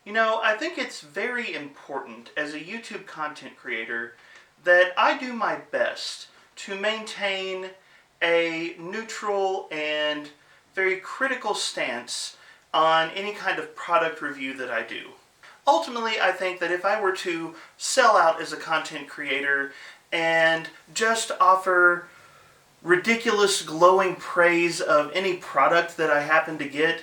I think it's very important as a YouTube content creator that I do my best to maintain a neutral and very critical stance on any kind of product review that I do. Ultimately, I think that if I were to sell out as a content creator and just offer ridiculous glowing praise of any product that I happen to get,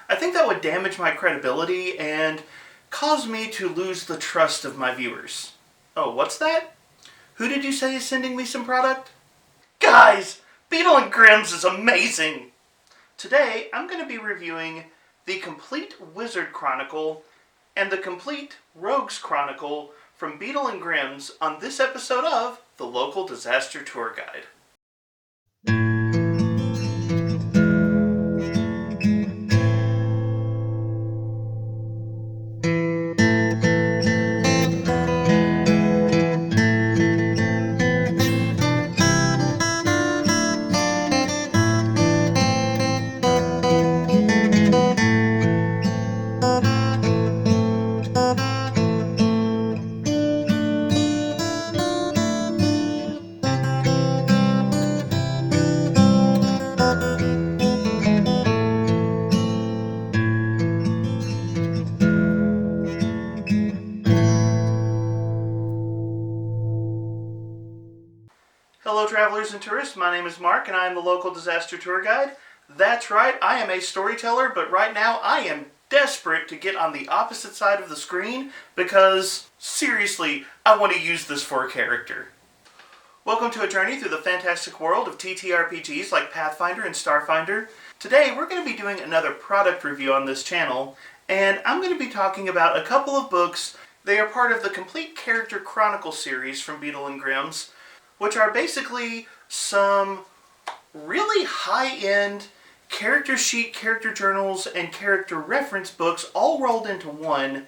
I think that would damage my credibility and cause me to lose the trust of my viewers. Oh, what's that? Who did you say is sending me some product? Guys, Beadle Grimm's is amazing! Today, I'm going to be reviewing the Complete Wizard Chronicle and the Complete Rogues Chronicle from Beadle Grimm's on this episode of the Local Disaster Tour Guide. Hello travelers and tourists, my name is Mark and I am the Local Disaster Tour Guide. That's right, I am a storyteller, but right now I am desperate to get on the opposite side of the screen because, seriously, I want to use this for a character. Welcome to a journey through the fantastic world of TTRPGs like Pathfinder and Starfinder. Today we're going to be doing another product review on this channel, and I'm going to be talking about a couple of books. They are part of the Complete Character Chronicle series from Beadle Grimm's, which are basically some really high-end character sheet, character journals, and character reference books all rolled into one.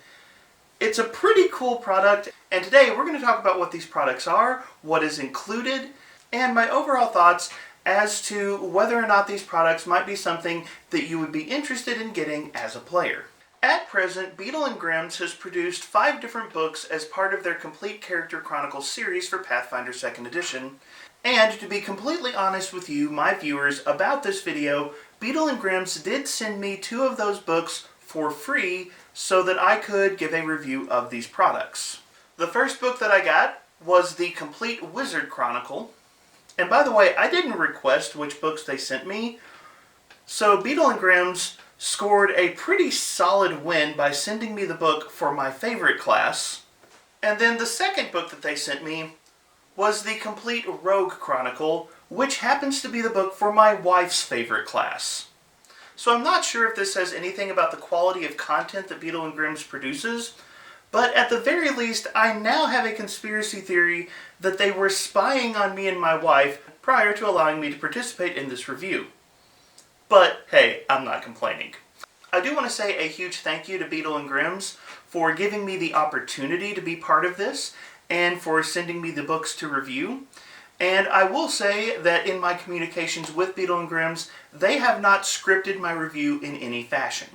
It's a pretty cool product, and today we're going to talk about what these products are, what is included, and my overall thoughts as to whether or not these products might be something that you would be interested in getting as a player. At present, Beadle Grimm's has produced 5 different books as part of their Complete Character Chronicle series for Pathfinder 2nd Edition. And to be completely honest with you, my viewers, about this video, Beadle Grimm's did send me 2 of those books for free so that I could give a review of these products. The first book that I got was the Complete Wizard Chronicle. And by the way, I didn't request which books they sent me, so Beadle Grimm's scored a pretty solid win by sending me the book for my favorite class. And then the second book that they sent me was the Complete Rogue Chronicle, which happens to be the book for my wife's favorite class. So I'm not sure if this says anything about the quality of content that Beadle Grimm's produces, but at the very least, I now have a conspiracy theory that they were spying on me and my wife prior to allowing me to participate in this review. But hey, I'm not complaining. I do want to say a huge thank you to Beadle Grimm's for giving me the opportunity to be part of this and for sending me the books to review. And I will say that in my communications with Beadle Grimm's, they have not scripted my review in any fashion.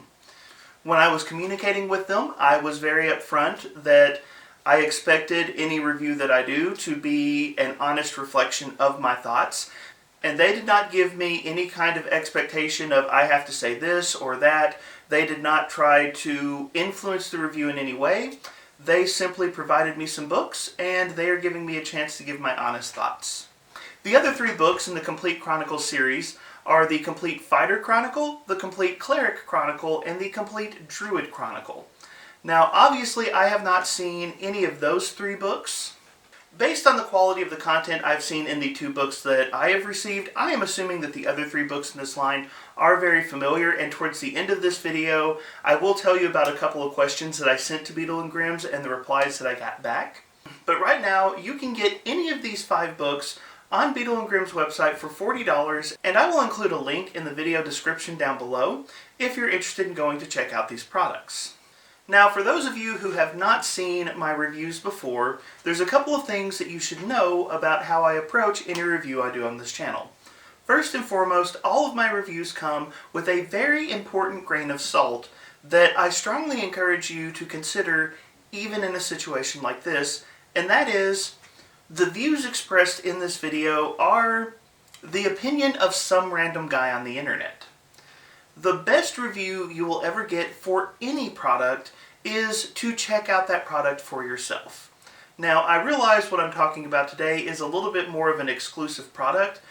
When I was communicating with them, I was very upfront that I expected any review that I do to be an honest reflection of my thoughts. And they did not give me any kind of expectation of I have to say this or that. They did not try to influence the review in any way. They simply provided me some books, and they are giving me a chance to give my honest thoughts. The other 3 books in the Complete Chronicle series are the Complete Fighter Chronicle, the Complete Cleric Chronicle, and the Complete Druid Chronicle. Now, obviously, I have not seen any of those 3 books. Based on the quality of the content I've seen in the 2 books that I have received, I am assuming that the other 3 books in this line are very familiar, and towards the end of this video, I will tell you about a couple of questions that I sent to Beadle Grimm's and the replies that I got back. But right now, you can get any of these 5 books on Beadle Grimm's website for $40, and I will include a link in the video description down below if you're interested in going to check out these products. Now, for those of you who have not seen my reviews before, there's a couple of things that you should know about how I approach any review I do on this channel. First and foremost, all of my reviews come with a very important grain of salt that I strongly encourage you to consider even in a situation like this, and that is, the views expressed in this video are the opinion of some random guy on the internet. The best review you will ever get for any product is to check out that product for yourself. Now, I realize what I'm talking about today is a little bit more of an exclusive product,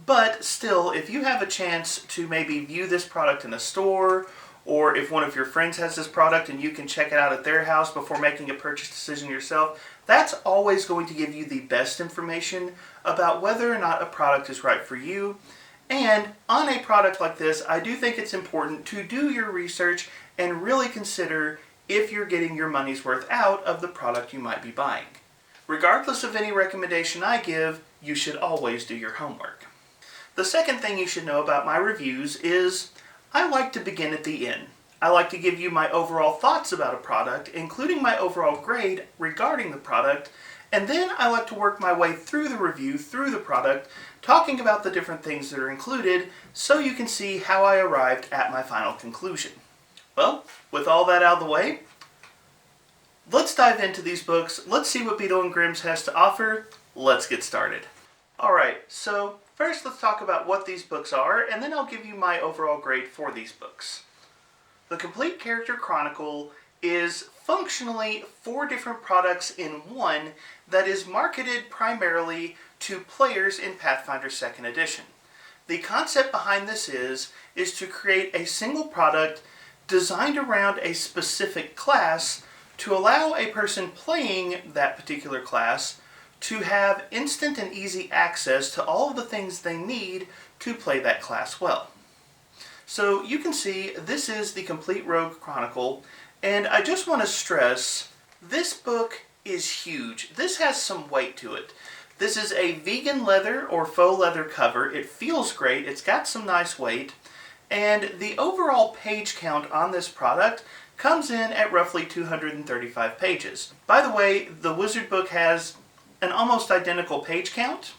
but still, if you have a chance to maybe view this product in a store, or if one of your friends has this product and you can check it out at their house before making a purchase decision yourself, that's always going to give you the best information about whether or not a product is right for you. And on a product like this, I do think it's important to do your research and really consider if you're getting your money's worth out of the product you might be buying. Regardless of any recommendation I give, you should always do your homework. The second thing you should know about my reviews is I like to begin at the end. I like to give you my overall thoughts about a product, including my overall grade regarding the product, and then I like to work my way through the review, through the product, talking about the different things that are included, so you can see how I arrived at my final conclusion. Well, with all that out of the way, let's dive into these books. Let's see what Beadle Grimm has to offer. Let's get started. Alright, so first let's talk about what these books are, and then I'll give you my overall grade for these books. The Complete Character Chronicle is functionally 4 different products in one that is marketed primarily to players in Pathfinder 2nd Edition. The concept behind this is to create a single product designed around a specific class to allow a person playing that particular class to have instant and easy access to all of the things they need to play that class well. So you can see this is the Complete Rogue Chronicle, and I just want to stress, this book is huge. This has some weight to it. This is a vegan leather or faux leather cover. It feels great, it's got some nice weight, and the overall page count on this product comes in at roughly 235 pages. By the way, the Wizard book has an almost identical page count.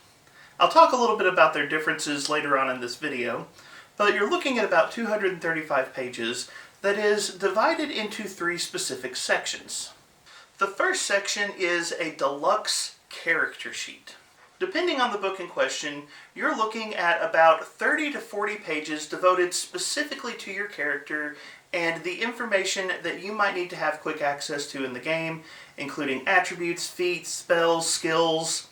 I'll talk a little bit about their differences later on in this video, but you're looking at about 235 pages that is divided into 3 specific sections. The first section is a deluxe character sheet. Depending on the book in question, you're looking at about 30 to 40 pages devoted specifically to your character and the information that you might need to have quick access to in the game, including attributes, feats, spells, skills,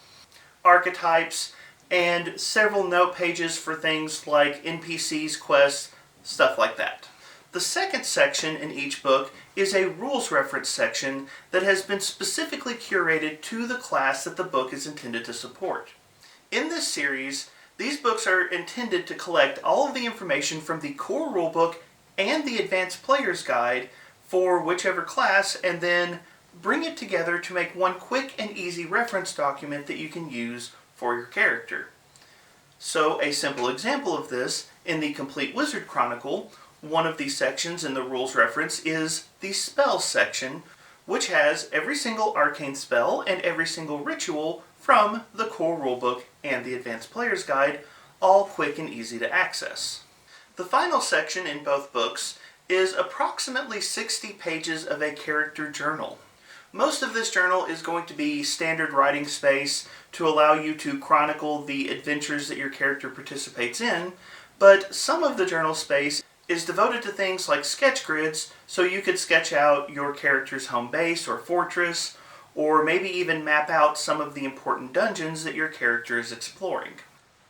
archetypes, and several note pages for things like NPCs, quests, stuff like that. The second section in each book is a rules reference section that has been specifically curated to the class that the book is intended to support. In this series, these books are intended to collect all of the information from the core rulebook and the Advanced Player's Guide for whichever class, and then bring it together to make one quick and easy reference document that you can use for your character. So a simple example of this, in the Complete Wizard Chronicle, one of these sections in the rules reference is the spells section, which has every single arcane spell and every single ritual from the core rulebook and the Advanced Player's Guide, all quick and easy to access. The final section in both books is approximately 60 pages of a character journal. Most of this journal is going to be standard writing space to allow you to chronicle the adventures that your character participates in, but some of the journal space is devoted to things like sketch grids, so you could sketch out your character's home base or fortress, or maybe even map out some of the important dungeons that your character is exploring.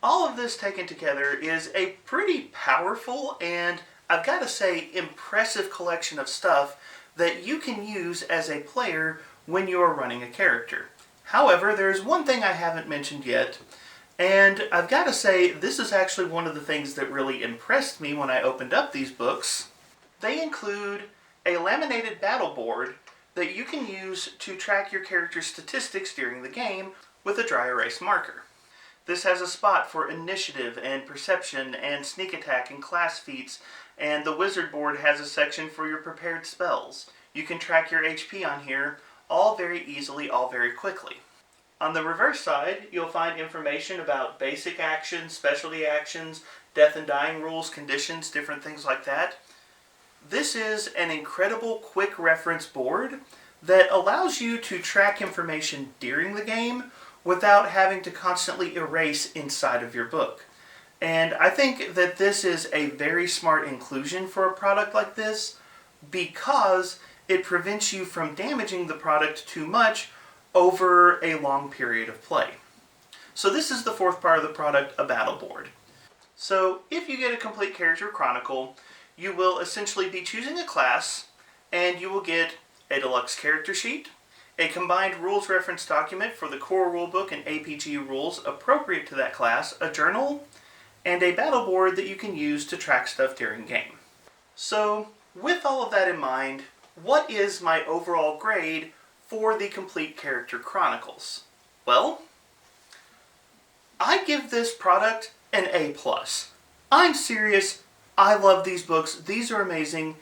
All of this taken together is a pretty powerful and, I've got to say, impressive collection of stuff that you can use as a player when you're running a character. However, there's one thing I haven't mentioned yet, and I've got to say this is actually one of the things that really impressed me when I opened up these books. They include a laminated battle board that you can use to track your character's statistics during the game with a dry erase marker. This has a spot for initiative and perception and sneak attack and class feats, and the wizard board has a section for your prepared spells. You can track your HP on here, all very easily, all very quickly. On the reverse side, you'll find information about basic actions, specialty actions, death and dying rules, conditions, different things like that. This is an incredible quick reference board that allows you to track information during the game without having to constantly erase inside of your book. And I think that this is a very smart inclusion for a product like this because it prevents you from damaging the product too much over a long period of play. So this is the fourth part of the product, a battle board. So if you get a Complete Character Chronicle, you will essentially be choosing a class, and you will get a deluxe character sheet, a combined rules reference document for the core rulebook and APG rules appropriate to that class, a journal, and a battle board that you can use to track stuff during game. So with all of that in mind, what is my overall grade for the Complete Character Chronicles? Well, I give this product an A+. I'm serious. I love these books. These are amazing.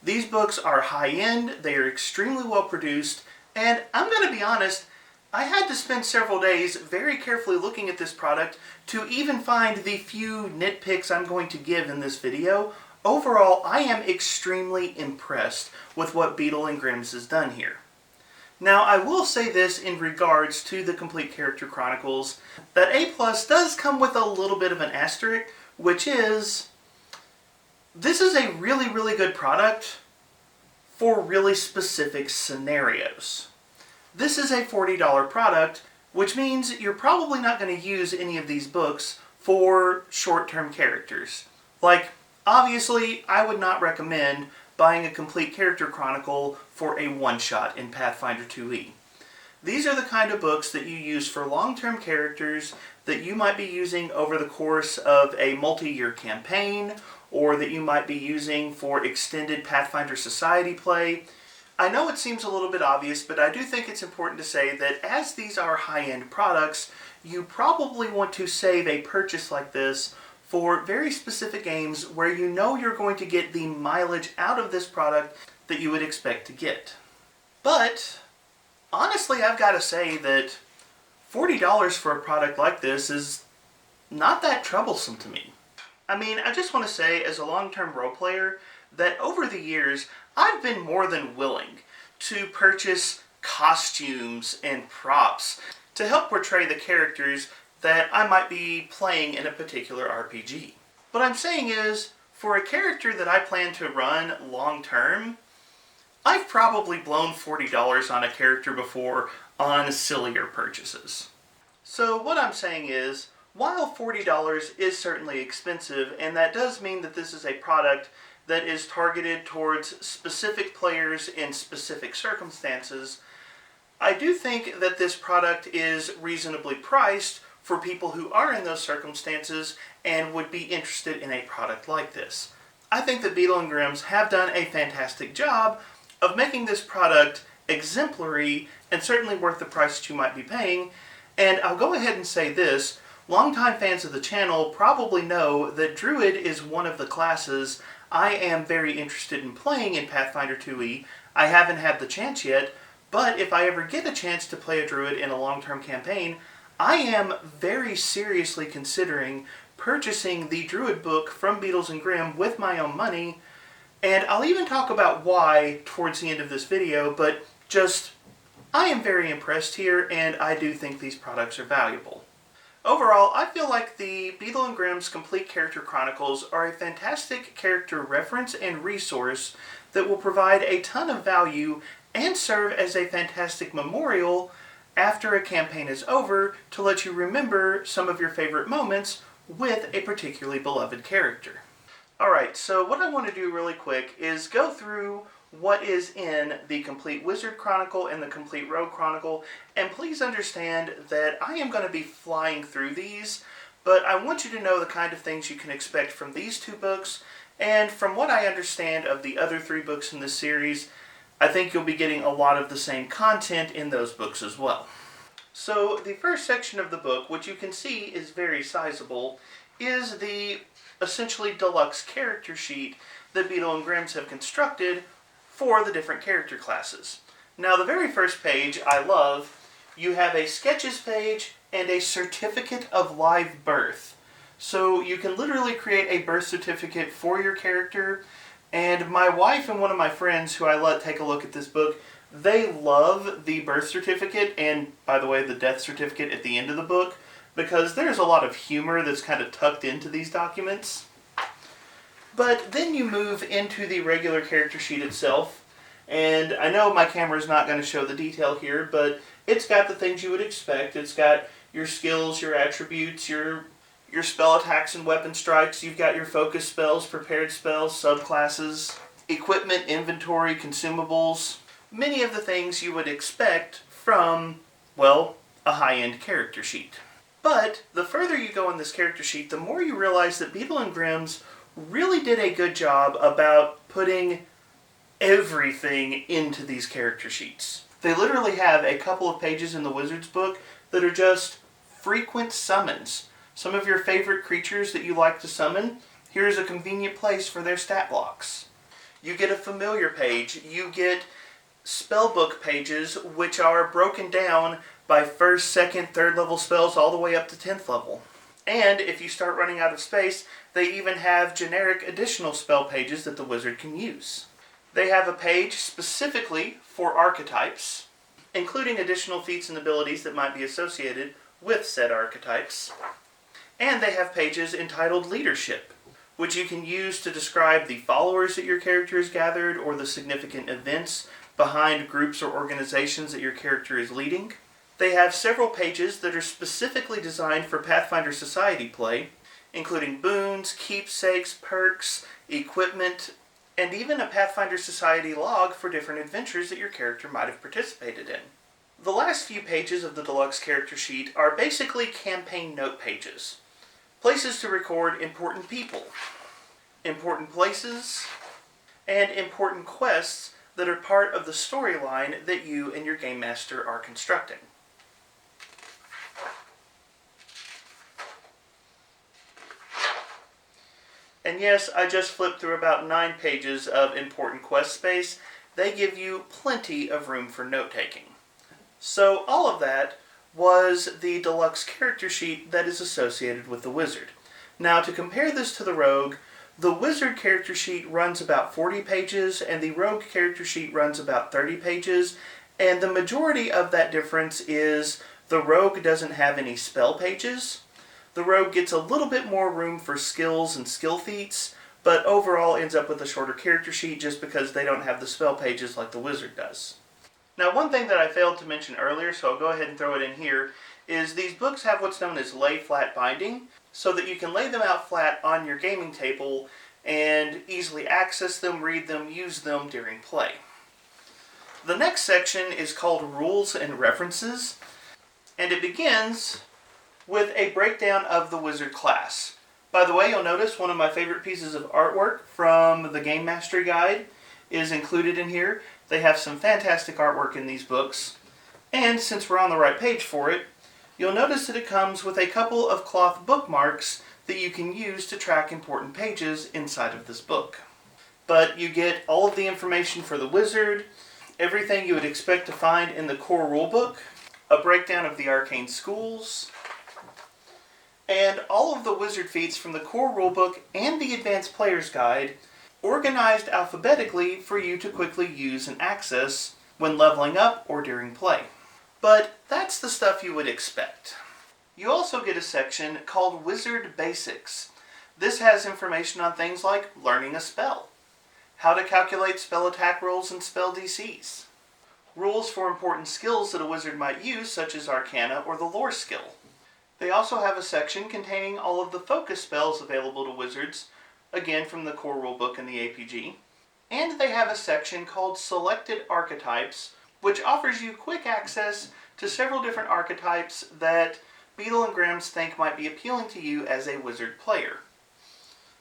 These books are high-end. They are extremely well produced. And I'm going to be honest, I had to spend several days very carefully looking at this product to even find the few nitpicks I'm going to give in this video. Overall, I am extremely impressed with what Beadle Grimm has done here. Now, I will say this in regards to the Complete Character Chronicles, that A+ does come with a little bit of an asterisk, which is, this is a really, really good product for really specific scenarios. This is a $40 product, which means you're probably not going to use any of these books for short-term characters. Like, obviously, I would not recommend buying a Complete Character Chronicle for a one-shot in Pathfinder 2e. These are the kind of books that you use for long-term characters that you might be using over the course of a multi-year campaign, or that you might be using for extended Pathfinder Society play. I know it seems a little bit obvious, but I do think it's important to say that as these are high-end products, you probably want to save a purchase like this for very specific games where you know you're going to get the mileage out of this product that you would expect to get. But honestly, I've got to say that $40 for a product like this is not that troublesome to me. I mean, I just want to say, as a long-term role player, that over the years, I've been more than willing to purchase costumes and props to help portray the characters that I might be playing in a particular RPG. What I'm saying is, for a character that I plan to run long-term, I've probably blown $40 on a character before on sillier purchases. So what I'm saying is, while $40 is certainly expensive, and that does mean that this is a product that is targeted towards specific players in specific circumstances, I do think that this product is reasonably priced for people who are in those circumstances and would be interested in a product like this. I think that Beadle Grimm have done a fantastic job of making this product exemplary and certainly worth the price that you might be paying. And I'll go ahead and say this, longtime fans of the channel probably know that Druid is one of the classes I am very interested in playing in Pathfinder 2e. I haven't had the chance yet, but if I ever get a chance to play a Druid in a long-term campaign, I am very seriously considering purchasing the Druid book from Beadle Grimm with my own money, and I'll even talk about why towards the end of this video, but just, I am very impressed here, and I do think these products are valuable. Overall, I feel like the Beadle Grimm's Complete Character Chronicles are a fantastic character reference and resource that will provide a ton of value and serve as a fantastic memorial after a campaign is over to let you remember some of your favorite moments with a particularly beloved character. Alright, so what I want to do really quick is go through what is in the Complete Wizard Chronicle and the Complete Rogue Chronicle, and please understand that I am going to be flying through these, but I want you to know the kind of things you can expect from these two books, and from what I understand of the other three books in this series, I think you'll be getting a lot of the same content in those books as well. So the first section of the book, which you can see is very sizable, is the essentially deluxe character sheet that Beadle Grimm have constructed for the different character classes. Now the very first page I love. You have a sketches page and a certificate of live birth. So you can literally create a birth certificate for your character, And my wife and one of my friends who I let take a look at this book, they love the birth certificate and, by the way, the death certificate at the end of the book, because there's a lot of humor that's kind of tucked into these documents. But then you move into the regular character sheet itself, and I know my camera's not going to show the detail here, but it's got the things you would expect. It's got your skills, your attributes, your spell attacks and weapon strikes. You've got your focus spells, prepared spells, subclasses, equipment, inventory, consumables. Many of the things you would expect from, well, a high-end character sheet. But the further you go in this character sheet, the more you realize that Beadle and Grimm's really did a good job about putting everything into these character sheets. They literally have a couple of pages in the Wizard's book that are just frequent summons. Some of your favorite creatures that you like to summon, here's a convenient place for their stat blocks. You get a familiar page. You get spellbook pages, which are broken down by 1st, 2nd, 3rd level spells all the way up to 10th level. And if you start running out of space, they even have generic additional spell pages that the wizard can use. They have a page specifically for archetypes, including additional feats and abilities that might be associated with said archetypes. And they have pages entitled Leadership, which you can use to describe the followers that your character has gathered or the significant events behind groups or organizations that your character is leading. They have several pages that are specifically designed for Pathfinder Society play, including boons, keepsakes, perks, equipment, and even a Pathfinder Society log for different adventures that your character might have participated in. The last few pages of the Deluxe character sheet are basically campaign note pages. Places to record important people, important places, and important quests that are part of the storyline that you and your game master are constructing. And yes, I just flipped through about 9 pages of important quest space. They give you plenty of room for note-taking. So all of that was the Deluxe character sheet that is associated with the Wizard. Now, to compare this to the Rogue, the Wizard character sheet runs about 40 pages, and the Rogue character sheet runs about 30 pages, and the majority of that difference is the Rogue doesn't have any spell pages. The Rogue gets a little bit more room for skills and skill feats, but overall ends up with a shorter character sheet just because they don't have the spell pages like the Wizard does. Now, one thing that I failed to mention earlier, so I'll go ahead and throw it in here, is these books have what's known as lay-flat binding, so that you can lay them out flat on your gaming table and easily access them, read them, use them during play. The next section is called Rules and References, and it begins with a breakdown of the Wizard class. By the way, you'll notice one of my favorite pieces of artwork from the Game Mastery Guide is included in here. They have some fantastic artwork in these books. And since we're on the right page for it, you'll notice that it comes with a couple of cloth bookmarks that you can use to track important pages inside of this book. But you get all of the information for the Wizard, everything you would expect to find in the core rulebook, a breakdown of the arcane schools, and all of the Wizard feats from the core rulebook and the Advanced Player's Guide, organized alphabetically for you to quickly use and access when leveling up or during play. But that's the stuff you would expect. You also get a section called Wizard Basics. This has information on things like learning a spell, how to calculate spell attack rolls and spell DCs, rules for important skills that a wizard might use, such as Arcana or the Lore skill. They also have a section containing all of the focus spells available to wizards, again from the core rulebook and the APG. And they have a section called Selected Archetypes, which offers you quick access to several different archetypes that Beadle and Grimm think might be appealing to you as a wizard player.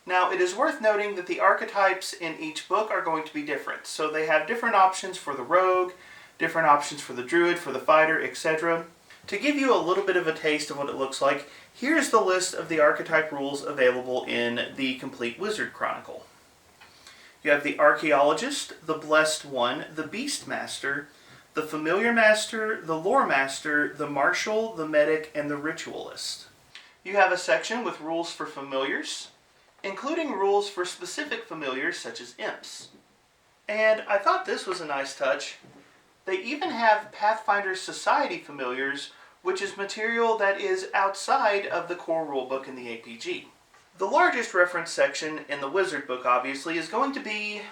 Now, it is worth noting that the archetypes in each book are going to be different. So they have different options for the rogue, different options for the druid, for the fighter, etc. To give you a little bit of a taste of what it looks like, here's the list of the archetype rules available in the Complete Wizard Chronicle. You have the Archaeologist, the Blessed One, the Beast Master, the Familiar Master, the Lore Master, the Marshal, the Medic, and the Ritualist. You have a section with rules for familiars. including rules for specific familiars such as imps. And I thought this was a nice touch. They even have Pathfinder Society familiars, which is material that is outside of the core rulebook in the APG. The largest reference section in the Wizard book, obviously, is going to be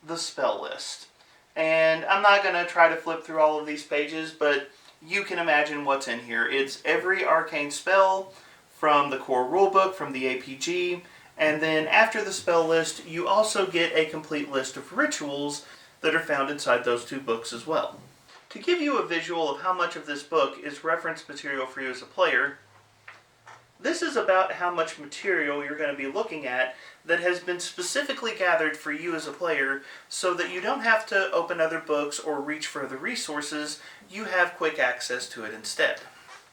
the spell list. And I'm not going to try to flip through all of these pages, but you can imagine what's in here. It's every arcane spell from the core rulebook, from the APG, and then after the spell list, you also get a complete list of rituals that are found inside those two books as well. To give you a visual of how much of this book is reference material for you as a player, this is about how much material you're going to be looking at that has been specifically gathered for you as a player so that you don't have to open other books or reach for other resources. You have quick access to it instead.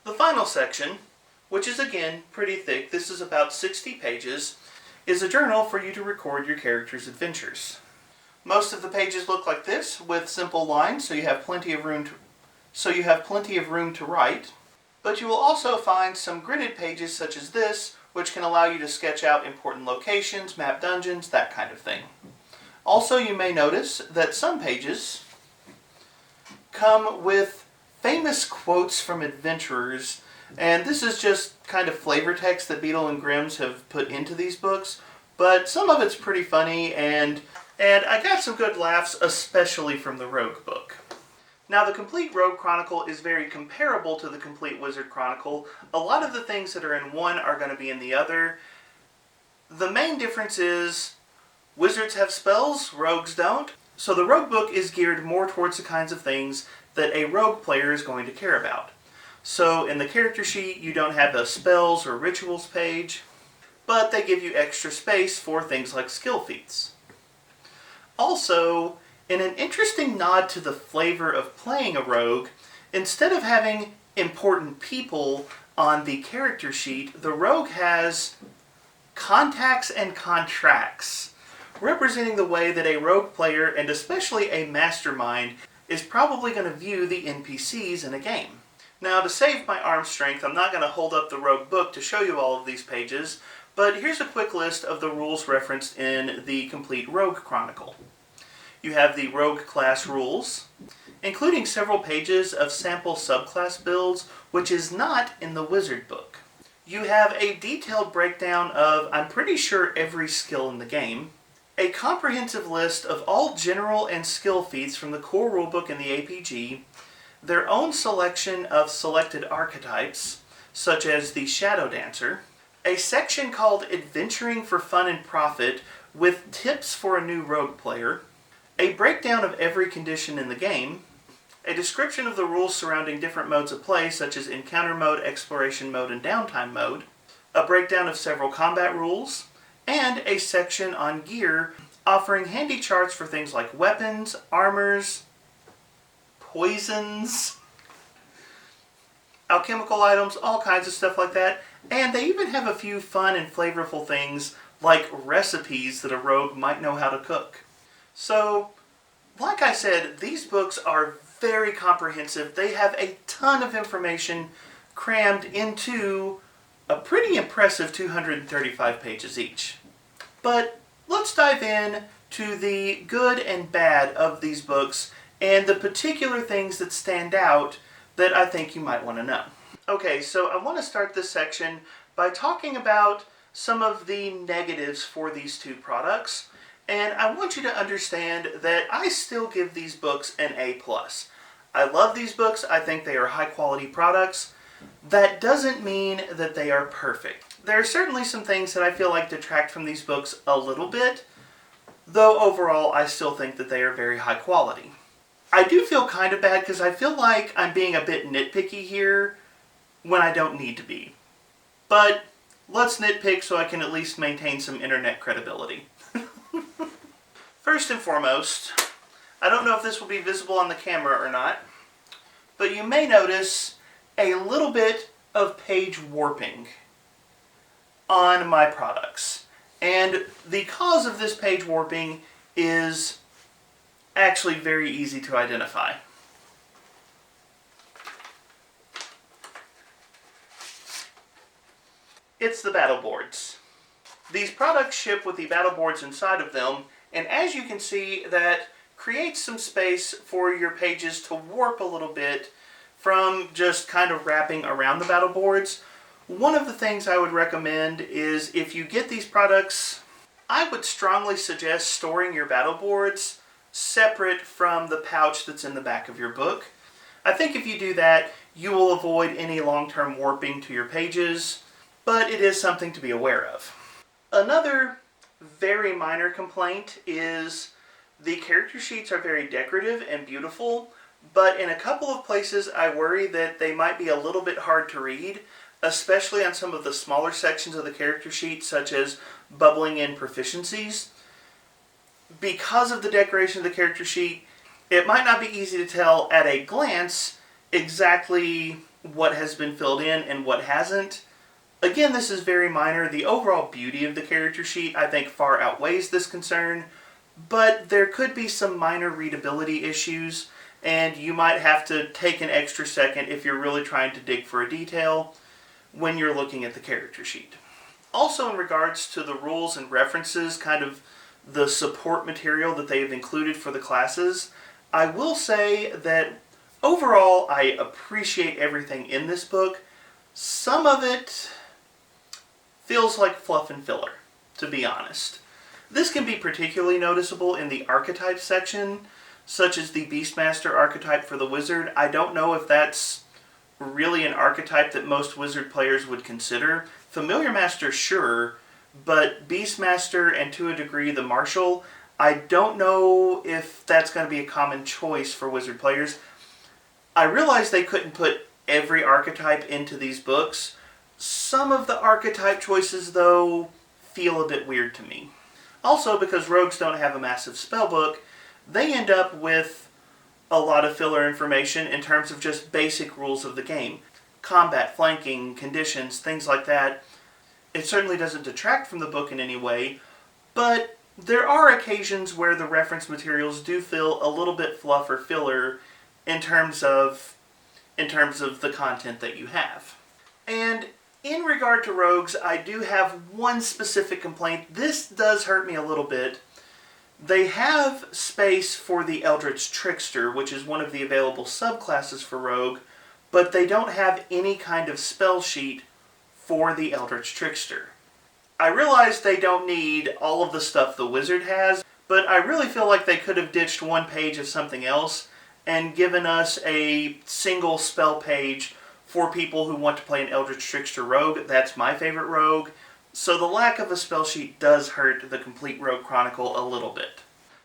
The final section, which is again pretty thick, this is about 60 pages, is a journal for you to record your character's adventures. Most of the pages look like this, with simple lines, so you have plenty of room to write. But you will also find some gridded pages such as this, which can allow you to sketch out important locations, map dungeons, that kind of thing. Also, you may notice that some pages come with famous quotes from adventurers, and this is just kind of flavor text that Beadle and Grimm's have put into these books, but some of it's pretty funny, and I got some good laughs, especially from the Rogue book. Now, the Complete Rogue Chronicle is very comparable to the Complete Wizard Chronicle. A lot of the things that are in one are going to be in the other. The main difference is wizards have spells, rogues don't. So the Rogue book is geared more towards the kinds of things that a rogue player is going to care about. So in the character sheet, you don't have a spells or rituals page, but they give you extra space for things like skill feats. Also, in an interesting nod to the flavor of playing a rogue, instead of having important people on the character sheet, the rogue has contacts and contracts, representing the way that a rogue player, and especially a mastermind, is probably going to view the NPCs in a game. Now, to save my arm strength, I'm not going to hold up the Rogue book to show you all of these pages, but here's a quick list of the rules referenced in the Complete Rogue Chronicle. You have the Rogue class rules, including several pages of sample subclass builds, which is not in the Wizard book. You have a detailed breakdown of, I'm pretty sure, every skill in the game, a comprehensive list of all general and skill feats from the core rulebook and the APG, their own selection of selected archetypes, such as the Shadow Dancer, a section called Adventuring for Fun and Profit with tips for a new rogue player, a breakdown of every condition in the game, a description of the rules surrounding different modes of play, such as encounter mode, exploration mode, and downtime mode, a breakdown of several combat rules, and a section on gear offering handy charts for things like weapons, armors, poisons, alchemical items, all kinds of stuff like that. And they even have a few fun and flavorful things like recipes that a rogue might know how to cook. So, like I said, these books are very comprehensive. They have a ton of information crammed into a pretty impressive 235 pages each. But let's dive in to the good and bad of these books and the particular things that stand out that I think you might want to know. Okay, so I want to start this section by talking about some of the negatives for these two products. And I want you to understand that I still give these books an A+. I love these books. I think they are high-quality products. That doesn't mean that they are perfect. There are certainly some things that I feel like detract from these books a little bit, though overall I still think that they are very high quality. I do feel kind of bad because I feel like I'm being a bit nitpicky here when I don't need to be. But let's nitpick so I can at least maintain some internet credibility. First and foremost, I don't know if this will be visible on the camera or not, but you may notice a little bit of page warping on my products. And the cause of this page warping is actually very easy to identify. It's the battle boards. These products ship with the battle boards inside of them, and as you can see, that creates some space for your pages to warp a little bit from just kind of wrapping around the battle boards. One of the things I would recommend is if you get these products, I would strongly suggest storing your battle boards separate from the pouch that's in the back of your book. I think if you do that, you will avoid any long-term warping to your pages, but it is something to be aware of. Another very minor complaint is the character sheets are very decorative and beautiful, but in a couple of places I worry that they might be a little bit hard to read, especially on some of the smaller sections of the character sheet, such as bubbling in proficiencies. Because of the decoration of the character sheet, it might not be easy to tell at a glance exactly what has been filled in and what hasn't. Again, this is very minor. The overall beauty of the character sheet, I think, far outweighs this concern, but there could be some minor readability issues, and you might have to take an extra second if you're really trying to dig for a detail when you're looking at the character sheet. Also, in regards to the rules and references, kind of the support material that they have included for the classes, I will say that overall I appreciate everything in this book. Some of it feels like fluff and filler, to be honest. This can be particularly noticeable in the archetype section, such as the Beastmaster archetype for the wizard. I don't know if that's really an archetype that most wizard players would consider. Familiar Master, sure, but Beastmaster and to a degree the Marshal, I don't know if that's going to be a common choice for wizard players. I realize they couldn't put every archetype into these books. Some of the archetype choices, though, feel a bit weird to me. Also, because rogues don't have a massive spellbook, they end up with a lot of filler information in terms of just basic rules of the game. Combat, flanking, conditions, things like that. It certainly doesn't detract from the book in any way, but there are occasions where the reference materials do feel a little bit fluff or filler in terms of the content that you have. And in regard to rogues, I do have one specific complaint. This does hurt me a little bit. They have space for the Eldritch Trickster, which is one of the available subclasses for rogue, but they don't have any kind of spell sheet for the Eldritch Trickster. I realize they don't need all of the stuff the wizard has, but I really feel like they could have ditched one page of something else and given us a single spell page for people who want to play an Eldritch Trickster rogue. That's my favorite rogue. So the lack of a spell sheet does hurt the Complete Rogue Chronicle a little bit.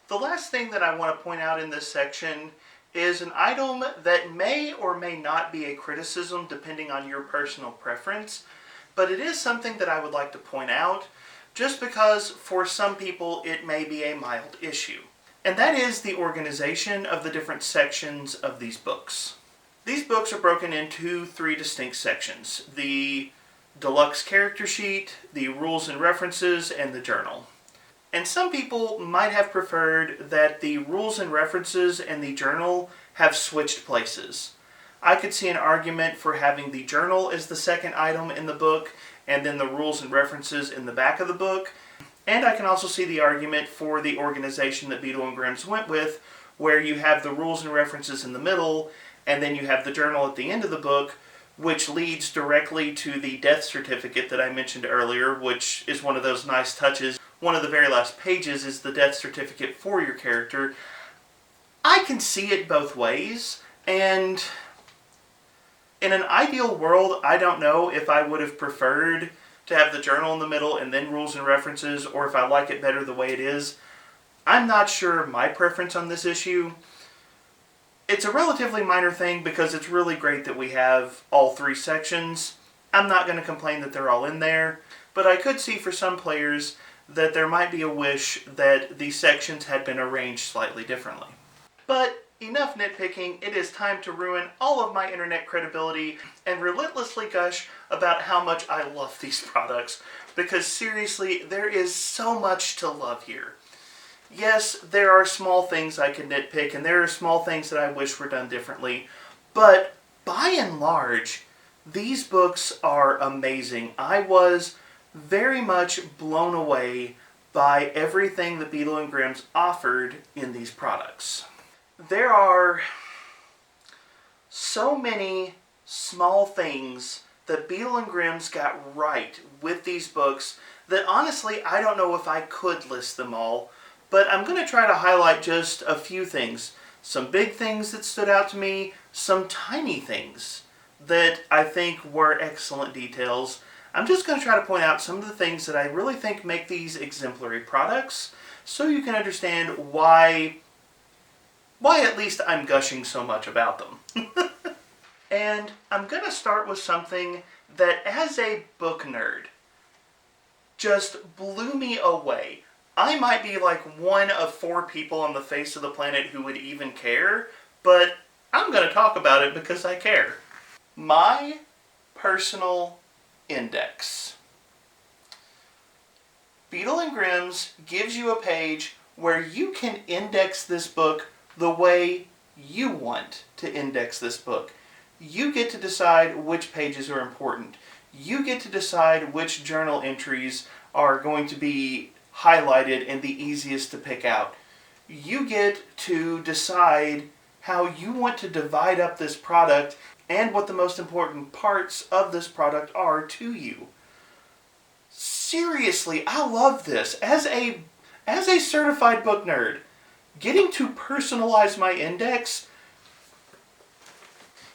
The last thing that I want to point out in this section is an item that may or may not be a criticism depending on your personal preference, but it is something that I would like to point out just because for some people it may be a mild issue. And that is the organization of the different sections of these books. These books are broken into 3 distinct sections: the Deluxe character sheet, the rules and references, and the journal. And some people might have preferred that the rules and references and the journal have switched places. I could see an argument for having the journal as the second item in the book and then the rules and references in the back of the book. And I can also see the argument for the organization that Beadle and Grimm's went with, where you have the rules and references in the middle and then you have the journal at the end of the book, which leads directly to the death certificate that I mentioned earlier, which is one of those nice touches. One of the very last pages is the death certificate for your character. I can see it both ways, and in an ideal world, I don't know if I would have preferred to have the journal in the middle and then rules and references, or if I like it better the way it is. I'm not sure my preference on this issue. It's a relatively minor thing because it's really great that we have all 3 sections. I'm not going to complain that they're all in there, but I could see for some players that there might be a wish that these sections had been arranged slightly differently. But enough nitpicking, it is time to ruin all of my internet credibility and relentlessly gush about how much I love these products, because seriously, there is so much to love here. Yes, there are small things I could nitpick, and there are small things that I wish were done differently, but by and large, these books are amazing. I was very much blown away by everything that Beadle and Grimm's offered in these products. There are so many small things that Beadle and Grimm's got right with these books that honestly I don't know if I could list them all, but I'm going to try to highlight just a few things. Some big things that stood out to me, some tiny things that I think were excellent details. I'm just going to try to point out some of the things that I really think make these exemplary products so you can understand why at least I'm gushing so much about them. And I'm going to start with something that, as a book nerd, just blew me away. I might be like one of 4 people on the face of the planet who would even care, but I'm going to talk about it because I care. My personal index. Beadle and Grimm's gives you a page where you can index this book the way you want to index this book. You get to decide which pages are important. You get to decide which journal entries are going to be highlighted and the easiest to pick out. You get to decide how you want to divide up this product and what the most important parts of this product are to you. Seriously, I love this. As a certified book nerd, getting to personalize my index,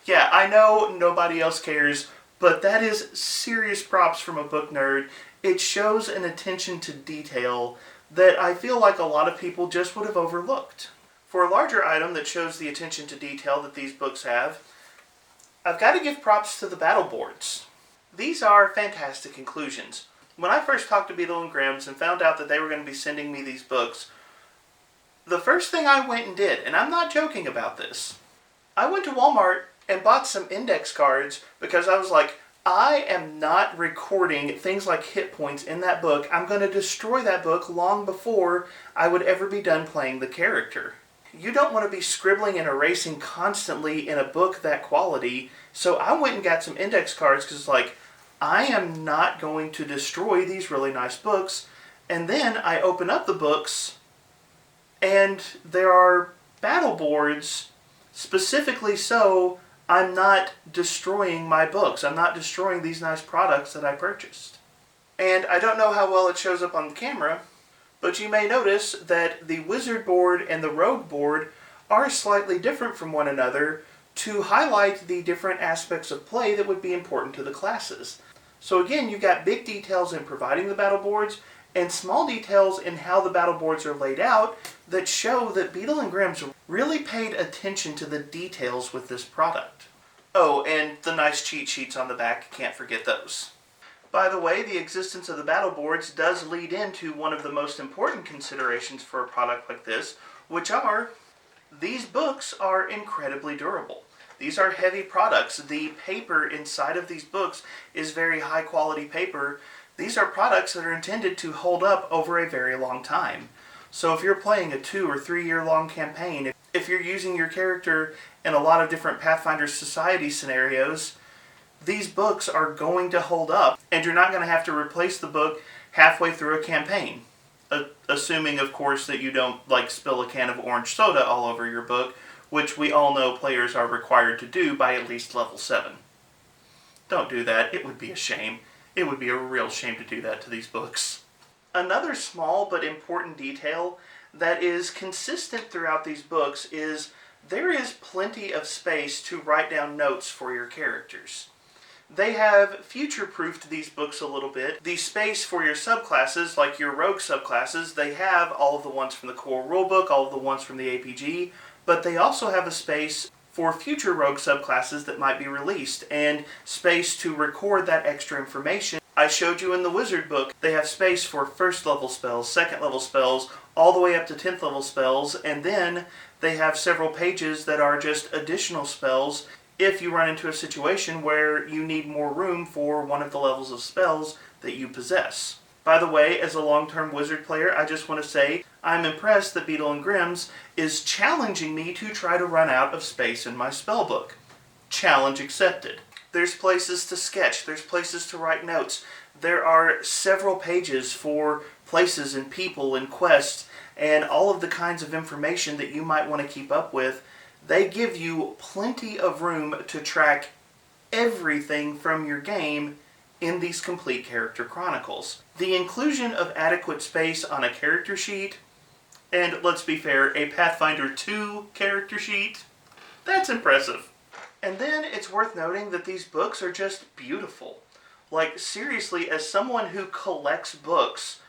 yeah, I know nobody else cares, but that is serious props from a book nerd. It shows an attention to detail that I feel like a lot of people just would have overlooked. For a larger item that shows the attention to detail that these books have, I've got to give props to the battle boards. These are fantastic inclusions. When I first talked to Beadle and Grimm's and found out that they were going to be sending me these books, the first thing I went and did, and I'm not joking about this, I went to Walmart and bought some index cards because I was like, I am not recording things like hit points in that book. I'm going to destroy that book long before I would ever be done playing the character. You don't want to be scribbling and erasing constantly in a book that quality, so I went and got some index cards because like, I am not going to destroy these really nice books. And then I open up the books and there are battle boards specifically so I'm not destroying my books. I'm not destroying these nice products that I purchased. And I don't know how well it shows up on the camera, but you may notice that the Wizard board and the Rogue board are slightly different from one another to highlight the different aspects of play that would be important to the classes. So again, you've got big details in providing the battle boards and small details in how the battle boards are laid out that show that Beadle and Grimm's really paid attention to the details with this product. Oh, and the nice cheat sheets on the back, can't forget those. By the way, the existence of the battle boards does lead into one of the most important considerations for a product like this, which are, these books are incredibly durable. These are heavy products. The paper inside of these books is very high quality paper. These are products that are intended to hold up over a very long time. So if you're playing a 2 or 3 year long campaign, if you're using your character in a lot of different Pathfinder Society scenarios, these books are going to hold up, and you're not going to have to replace the book halfway through a campaign. Assuming, of course, that you don't spill a can of orange soda all over your book, which we all know players are required to do by at least level 7. Don't do that. It would be a shame. It would be a real shame to do that to these books. Another small but important detail that is consistent throughout these books is there is plenty of space to write down notes for your characters. They have future-proofed these books a little bit. The space for your subclasses, like your rogue subclasses, they have all of the ones from the core rulebook, all of the ones from the APG, but they also have a space for future rogue subclasses that might be released, and space to record that extra information. I showed you in the Wizard book, they have space for first level spells, second level spells, all the way up to 10th level spells, and then they have several pages that are just additional spells if you run into a situation where you need more room for one of the levels of spells that you possess. By the way, as a long-term Wizard player, I just want to say I'm impressed that Beadle and Grimm's is challenging me to try to run out of space in my spellbook. Challenge accepted. There's places to sketch. There's places to write notes. There are several pages for places and people and quests and all of the kinds of information that you might want to keep up with. They give you plenty of room to track everything from your game in these Complete Character Chronicles. The inclusion of adequate space on a character sheet, and let's be fair, a Pathfinder 2 character sheet, that's impressive. And then it's worth noting that these books are just beautiful. Like, seriously, as someone who collects books,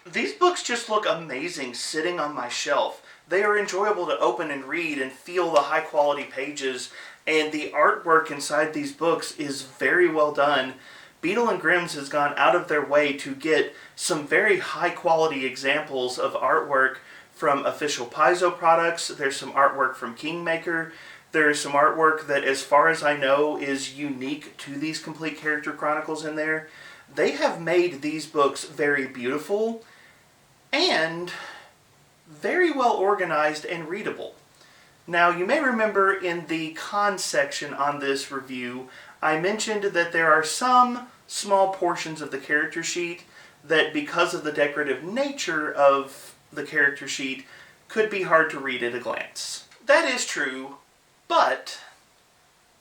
these books just look amazing sitting on my shelf. They are enjoyable to open and read and feel the high quality pages, and the artwork inside these books is very well done. Beadle and Grimm's has gone out of their way to get some very high quality examples of artwork from official Paizo products. There's some artwork from Kingmaker. There's some artwork that, as far as I know, is unique to these Complete Character Chronicles in there. They have made these books very beautiful and very well organized and readable. Now, you may remember in the cons section on this review, I mentioned that there are some small portions of the character sheet that, because of the decorative nature of the character sheet, could be hard to read at a glance. That is true, but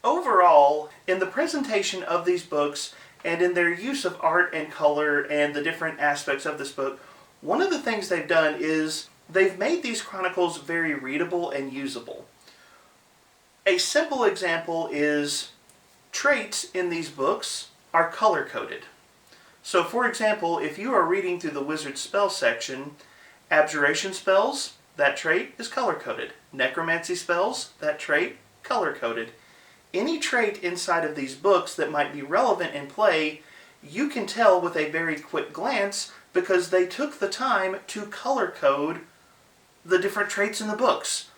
overall, in the presentation of these books and in their use of art and color and the different aspects of this book, one of the things they've done is they've made these chronicles very readable and usable. A simple example is traits in these books are color-coded. So, for example, if you are reading through the Wizard spell section, abjuration spells, that trait is color-coded. Necromancy spells, that trait, color-coded. Any trait inside of these books that might be relevant in play, you can tell with a very quick glance because they took the time to color-code the different traits in the books.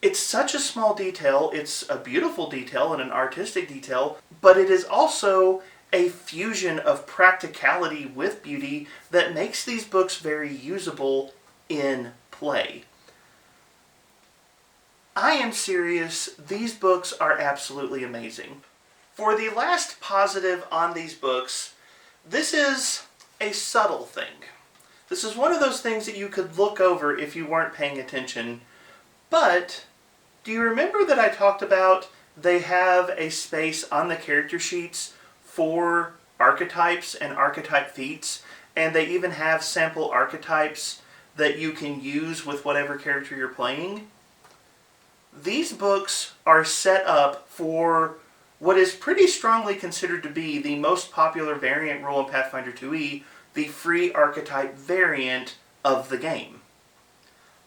It's such a small detail, it's a beautiful detail and an artistic detail, but it is also a fusion of practicality with beauty that makes these books very usable in play. I am serious, these books are absolutely amazing. For the last positive on these books, this is a subtle thing. This is one of those things that you could look over if you weren't paying attention, but do you remember that I talked about they have a space on the character sheets for archetypes and archetype feats, and they even have sample archetypes that you can use with whatever character you're playing? These books are set up for what is pretty strongly considered to be the most popular variant rule in Pathfinder 2e, the free archetype variant of the game.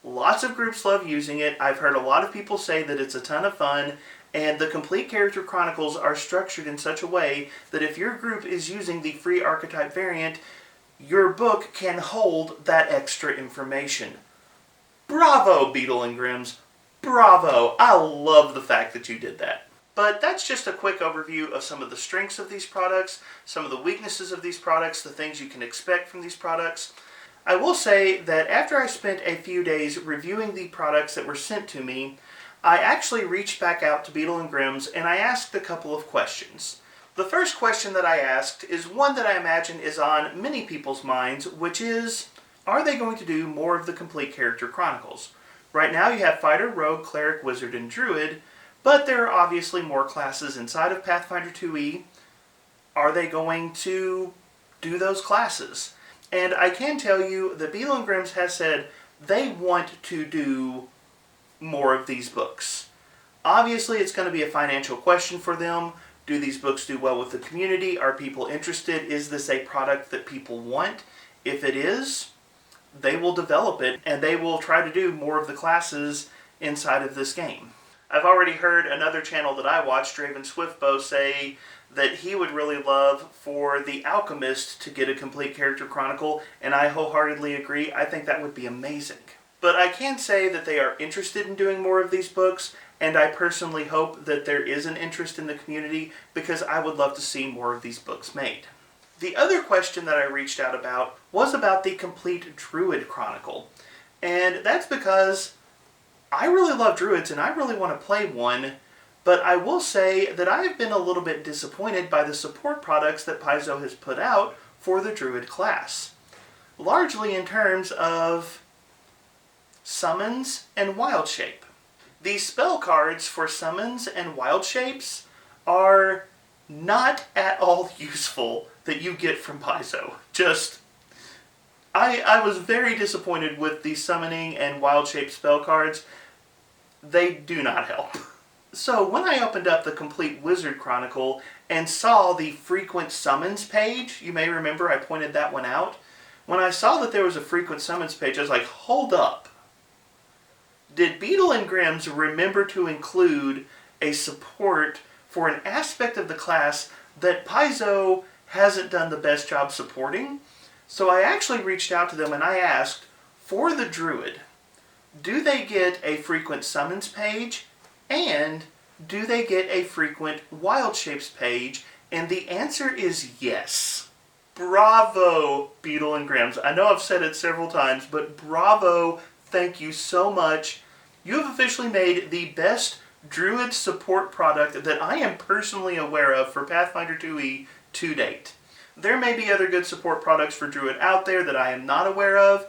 Lots of groups love using it. I've heard a lot of people say that it's a ton of fun, and the Complete Character Chronicles are structured in such a way that if your group is using the free archetype variant, your book can hold that extra information. Bravo, Beadle and Grimm's. Bravo! I love the fact that you did that. But that's just a quick overview of some of the strengths of these products, some of the weaknesses of these products, the things you can expect from these products. I will say that after I spent a few days reviewing the products that were sent to me, I actually reached back out to Beadle and Grimm's and I asked a couple of questions. The first question that I asked is one that I imagine is on many people's minds, which is, are they going to do more of the Complete Character Chronicles? Right now you have Fighter, Rogue, Cleric, Wizard, and Druid, but there are obviously more classes inside of Pathfinder 2e. Are they going to do those classes? And I can tell you that Beadle and Grimm's has said they want to do more of these books. Obviously, it's going to be a financial question for them. Do these books do well with the community? Are people interested? Is this a product that people want? If it is, they will develop it, and they will try to do more of the classes inside of this game. I've already heard another channel that I watch, Draven Swiftbow, say that he would really love for the Alchemist to get a Complete Character Chronicle, and I wholeheartedly agree. I think that would be amazing. But I can say that they are interested in doing more of these books, and I personally hope that there is an interest in the community because I would love to see more of these books made. The other question that I reached out about was about the Complete Druid Chronicle, and that's because I really love Druids and I really want to play one, But I will say that I have been a little bit disappointed by the support products that Paizo has put out for the Druid class. Largely in terms of summons and wild shape. These spell cards for summons and wild shapes are not at all useful that you get from Paizo. I was very disappointed with the summoning and wild shape spell cards. They do not help. So when I opened up the Complete Wizard Chronicle and saw the frequent summons page, you may remember I pointed that one out. When I saw that there was a frequent summons page, I was like, hold up. Did Beadle and Grimm's remember to include a support for an aspect of the class that Paizo hasn't done the best job supporting? So I actually reached out to them and I asked, for the Druid, do they get a frequent summons page? And do they get a frequent wild shapes page? And the answer is yes. Bravo, Beadle and Grimm's. I know I've said it several times, but bravo, thank you so much. You have officially made the best Druid support product that I am personally aware of for Pathfinder 2e to date. There may be other good support products for Druid out there that I am not aware of,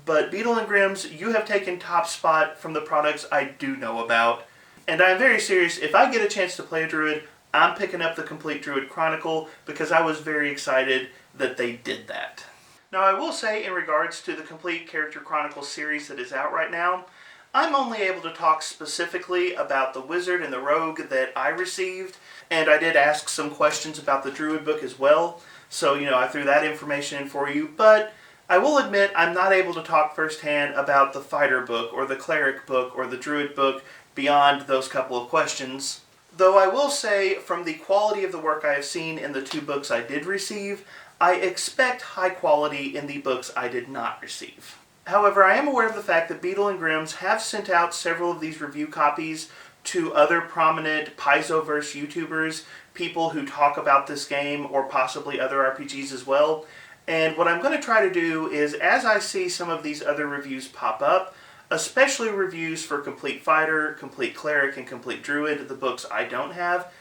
but Beadle and Grimm's, you have taken top spot from the products I do know about. And I'm very serious, if I get a chance to play a Druid, I'm picking up the Complete Druid Chronicle because I was very excited that they did that. Now I will say in regards to the Complete Character Chronicle series that is out right now, I'm only able to talk specifically about the Wizard and the Rogue that I received, and I did ask some questions about the Druid book as well, so I threw that information in for you, but I will admit I'm not able to talk firsthand about the Fighter book or the Cleric book or the Druid book beyond those couple of questions. Though I will say, from the quality of the work I have seen in the 2 books I did receive, I expect high quality in the books I did not receive. However, I am aware of the fact that Beadle and Grimm's have sent out several of these review copies to other prominent Paizoverse YouTubers, people who talk about this game or possibly other RPGs as well. And what I'm going to try to do is, as I see some of these other reviews pop up, especially reviews for Complete Fighter, Complete Cleric, and Complete Druid, the books I don't have,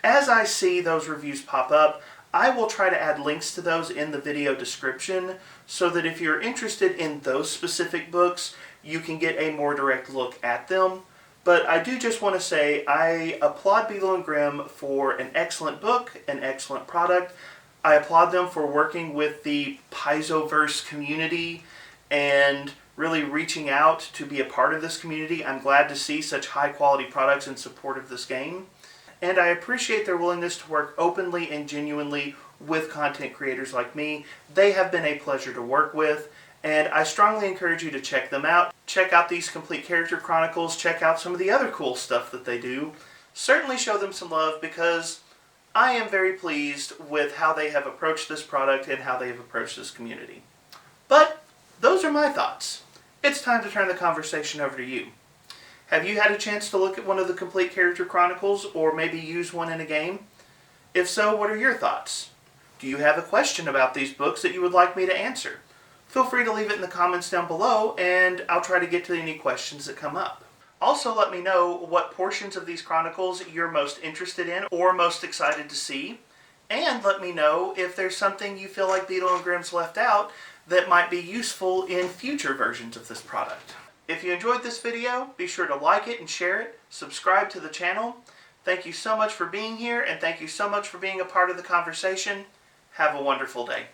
as I see those reviews pop up, I will try to add links to those in the video description so that if you're interested in those specific books, you can get a more direct look at them. But I do just want to say I applaud Beadle and Grimm for an excellent book, an excellent product. I applaud them for working with the Paizoverse community and really reaching out to be a part of this community. I'm glad to see such high quality products in support of this game. And I appreciate their willingness to work openly and genuinely with content creators like me. They have been a pleasure to work with, and I strongly encourage you to check them out. Check out these Complete Character Chronicles, check out some of the other cool stuff that they do. Certainly show them some love because I am very pleased with how they have approached this product and how they have approached this community. But those are my thoughts. It's time to turn the conversation over to you. Have you had a chance to look at one of the Complete Character Chronicles or maybe use one in a game? If so, what are your thoughts? Do you have a question about these books that you would like me to answer? Feel free to leave it in the comments down below and I'll try to get to any questions that come up. Also let me know what portions of these chronicles you're most interested in or most excited to see. And let me know if there's something you feel like Beadle and Grimm's left out that might be useful in future versions of this product. If you enjoyed this video, be sure to like it and share it, subscribe to the channel. Thank you so much for being here, and thank you so much for being a part of the conversation. Have a wonderful day.